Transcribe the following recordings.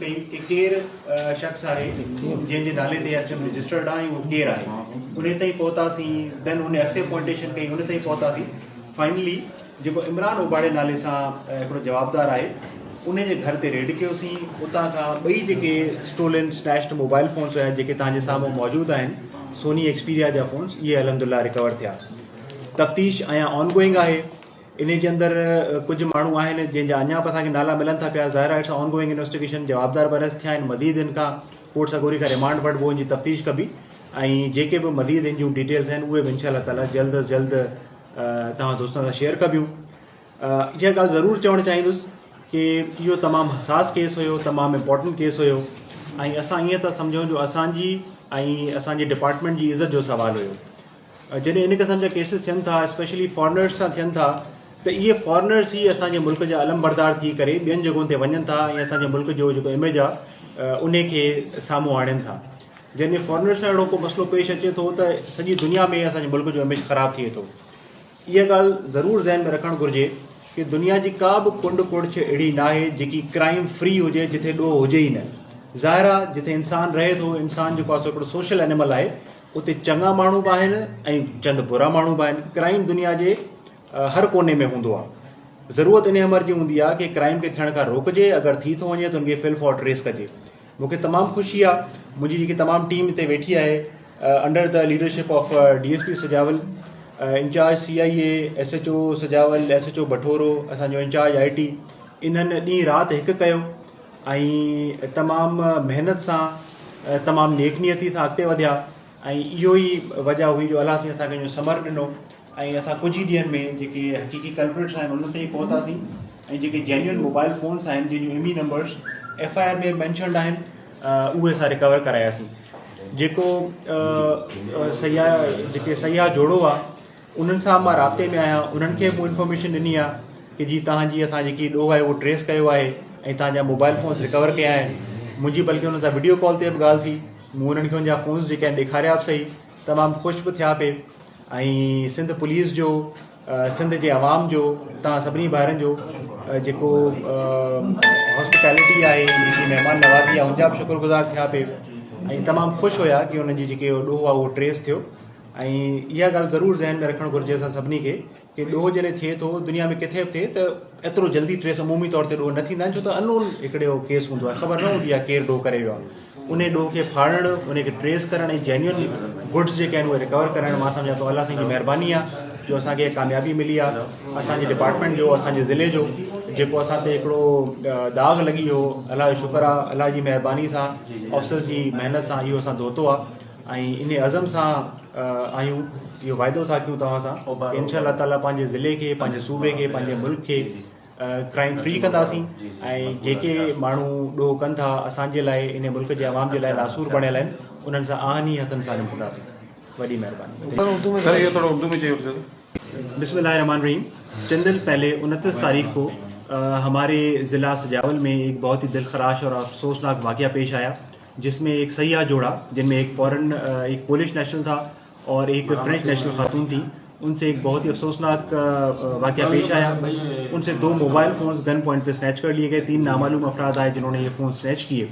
कई कि केरु शख़्स आहे जंहिंजे नाले ते सिम रजिस्टर्ड आहे उहो केरु आहे, उन ताईं पहुतासीं। देन उन अॻिते पॉइंटेशन कई, उन ताईं पहुतासीं। फाइनली जेको इमरान उबाड़े नाले सां हिकिड़ो जवाबदार आहे, उन जे घर ते रेड कयोसीं। उतां खां ॿई जेके स्टोलन स्नैच्ड मोबाइल फ़ोन्स हुया जेके तव्हांजे साम्हूं मौजूदु आहिनि, सोनी एक्सपीरिया जा फ़ोन्स, इहे अलहमदिल्ला रिकवर थिया। तफ़्तीश अञा ऑनगोइंग आहे। इन जे अंदरि कुझु माण्हू आहिनि जंहिंजा अञा बि असांखे नाला मिलनि था पिया। ज़ाहिर आहे इट्स ऑनगोइंग इन्वेस्टिगेशन, जवाबदार बरस थिया आहिनि। मज़ीद इन खां कोर्ट सां ॻोल्हे करे रिमांड वठिबो, इन जी तफ़्तीश कबी, ऐं जेके बि मज़ीद इन जूं डिटेल्स आहिनि उहे बि इंशाअल्लाह ताला जल्द अज़ जल्द तव्हां दोस्तनि सां शेयर कबियूं। इहा ॻाल्हि ज़रूरु चवणु चाहींदुसि कि इहो तमामु हसास केस हुयो, तमामु इम्पॉर्टेंट केस हुयो, ऐं असां ईअं था सम्झूं जो असांजी ऐं असांजे डिपार्टमेंट जी इज़त जो सुवालु हुयो। जॾहिं इन क़िस्म जा केसिस थियनि था, स्पेशली फॉरनर्स सां थियनि था, त इहे फॉरनर्स ई असांजे मुल्क जा अलम बरदार थी करे ॿियनि जॻहियुनि ते वञनि था ऐं असांजे मुल्क जो जेको इमेज आहे उन खे साम्हूं आणनि था। जॾहिं फॉरनर्स सां अहिड़ो को मसइलो पेश अचे थो त सॼी दुनिया में असांजे मुल्क जो इमेज ख़राबु थिए थो। इहा ॻाल्हि ज़रूरु ज़हन में रखणु घुरिजे कि दुनिया जी का बि कुंड कुड़छ अहिड़ी न आहे जेकी क्राइम फ्री हुजे, जिथे ॾोह हुजे ई न। ज़ाहिर आहे जिथे इंसानु रहे थो, इंसानु जेको आहे सो हिकिड़ो सोशल एनिमल आहे, उते चङा माण्हू बि आहिनि ऐं चंद बुरा माण्हू बि आहिनि। क्राइम दुनिया जे हर कोने में हूंदो आहे। ज़रूरत इन अमर जी हूंदी आहे कि क्राइम खे थियण खां रोकिजे, अगरि थी थो वञे त उनखे फिल फॉर ट्रेस कजे। मूंखे तमामु ख़ुशी आहे, मुंहिंजी जेकी तमामु टीम हिते वेठी आहे under the leadership of DSP सजावल, इंचार्ज CIA, SHO सजावल, SHO बठोरो, असांजो इंचार्ज IT, इन्हनि ॾींहुं राति हिकु कयो ऐं तमामु महिनत सां, तमामु नेकनियती सां अॻिते वधिया। ऐं इहो ई वजह हुई जो अलाह साईं असांखे जो समर ॾिनो ऐं असां कुझु ई ॾींहंनि में जेके हक़ीक़ी कल्प्रिट्स आहिनि उन ते ई पहुतासीं, ऐं जेके जेन्युइन मोबाइल फ़ोन्स आहिनि जंहिंजूं ME नंबर्स FIR में मैंशनड आहिनि उहे असां रिकवर करायासीं। जेको सयाह जोड़ो आहे उन्हनि सां मां राब्ते में आहियां, उन्हनि खे मूं इंफॉर्मेशन ॾिनी आहे कि जी तव्हांजी असां जेकी ॾोह आहे उहो ट्रेस कयो आहे ऐं तव्हांजा मोबाइल फ़ोन्स रिकवर कया आहिनि। मुंहिंजी बल्कि उन्हनि सां वीडियो कॉल ते बि ॻाल्हि थी, मूं उन्हनि खे उनजा फ़ोन्स जेके आहिनि ॾेखारिया बि सही, तमामु ख़ुशि बि थिया पिए। ऐं सिंध पुलिस जो, सिंध जे अवाम जो, तव्हां सभिनी भाइरनि जो जेको हॉस्पिटैलिटी आहे, जेकी महिमान नवाज़ी आहे, उनजा बि शुक्रगुज़ार थिया पिए ऐं तमामु ख़ुशि हुया कि उनजी जेके ॾोह आहे उहो ट्रेस थियो। ऐं इहा ॻाल्हि ज़रूरु ज़हन में रखणु घुरिजे असां सभिनी खे कि ॾोह जॾहिं थिए थो दुनिया में किथे बि थिए त एतिरो जल्दी ट्रेस अमूमी तौर ते ॾोह न थींदा आहिनि, छो त अननोन हिकिड़ो केस हूंदो आहे, ख़बर न हूंदी आहे केरु ॾोह करे वियो आहे। उन ॾोह खे फाड़णु, उन खे ट्रेस करणु ऐं जेन्युइन गुड्स जेके आहिनि उहे रिकवर करणु, मां सम्झां थो अलाह साईं जी महिरबानी आहे जो असांखे कामयाबी मिली आहे। असांजे डिपार्टमेंट जो, असांजे ज़िले जो जेको असां ते हिकिड़ो दाग़ लॻी वियो, अलाह जो शुक्र आहे, अलाह जी महिरबानी सां, ऑफिसर्स जी महिनत सां इहो असां धोतो आहे। ऐं इन अज़म सां आहियूं, इहो वाइदो था कयूं तव्हां सां, इंशाअल्लाह ताला पंहिंजे ज़िले खे, पंहिंजे सूबे खे, पंहिंजे मुल्क खे क्राइम फ्री कंदासीं। ऐं जेके माण्हू ॾोह कनि था असांजे लाइ, इन मुल्क जे अवाम जे लाइ नासूर बणियल आहिनि, उन्हनि सां आहिनी हथनि सां निपटंदासीं। वॾी महिरबानी। बिस्मिल्लाहिर्रहमानिर्रहीम। चंद दिन पहले 29 तारीख को हमारे ज़िला सजावल में एक बहुत ही दिलखराश और अफसोसनाक वाक़या पेश आया, जिसमें एक सयाह जोड़ा, जिनमें एक पोलिश नेशनल था और एक फ्रेंच नेशनल खातून थी, उनसे एक बहुत ही अफसोसनाक वाक़या पेश आया। उनसे 2 मोबाइल फ़ोन्स गन पॉइंट पे स्नैच कर लिए गए। 3 नामालूम अफराद आए जिन्होंने ये फ़ोन स्नैच किए।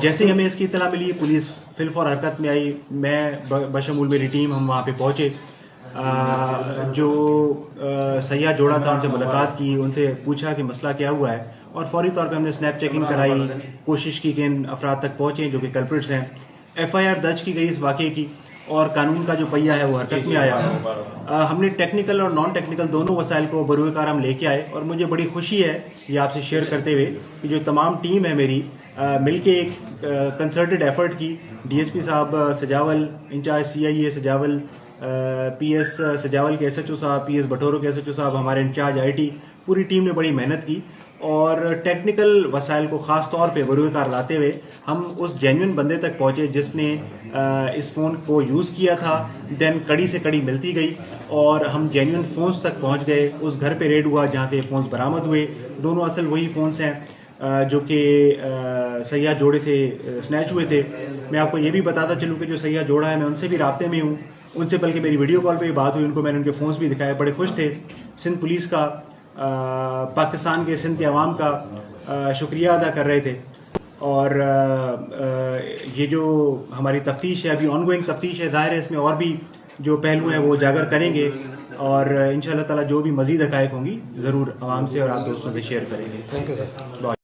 जैसे ही हमें इसकी इत्तला मिली, पुलिस फिल फॉर हरकत में आई। मैं बशमूल मेरी टीम हम वहाँ पे पहुँचे। जो सयाह जोड़ा था उनसे मुलाकात की, उनसे पूछा कि मसला क्या हुआ है, और फौरी तौर पे हमने स्नैप चेकिंग कराई, कोशिश की कि इन अफराद तक पहुँचें जो कि कल्प्रिट्स हैं। FIR दर्ज की गई इस वाक़े की और कानून का जो पहिया है वो हरकत में आया। हमने टेक्निकल और नॉन टेक्निकल दोनों वसाइल को बरूएकार हम लेके आए, और मुझे बड़ी खुशी है ये आपसे शेयर करते हुए कि जो तमाम टीम है मेरी मिलके एक कंसर्टेड एफर्ट की। DSP साहब सजावल, इंचार्ज CIA सजावल, PS सजावल के SHO साहब, PS बठोरो के SHO साहब, हमारे इंचार्ज IT, पूरी टीम ने बड़ी मेहनत की और टेक्निकल वसाइल को ख़ास तौर पे बरूएकार लाते हुए हम उस जेन्युइन बंदे तक पहुँचे जिसने इस फ़ोन को यूज़ किया था। देन कड़ी से कड़ी मिलती गई और हम जेन्युइन फ़ोन्स तक पहुँच गए। उस घर पे रेड हुआ जहाँ से फ़ोन्स बरामद हुए। दोनों असल वही फ़ोन्स हैं जो कि सयाह जोड़े से स्नैच हुए थे। मैं आपको ये भी बताता चलूँ कि जो सयाह जोड़ा है मैं उनसे भी राब्ते में हूँ, उनसे बल्कि मेरी वीडियो कॉल पे बात हुई, उनको मैंने उनके फ़ोन्स भी दिखाए, बड़े खुश थे। सिंध पुलिस का, पाकिस्तान के सिंध के अवाम का शुक्रिया अदा कर रहे थे। اور یہ جو ہماری تفتیش ہے ابھی آن گوئنگ تفتیش ہے، ظاہر ہے اس میں اور بھی جو پہلو ہیں وہ اجاگر کریں گے، اور انشاءاللہ تعالیٰ جو بھی مزید حقائق ہوں گی ضرور عوام سے اور آپ دوستوں سے شیئر کریں گے. Thank you sir.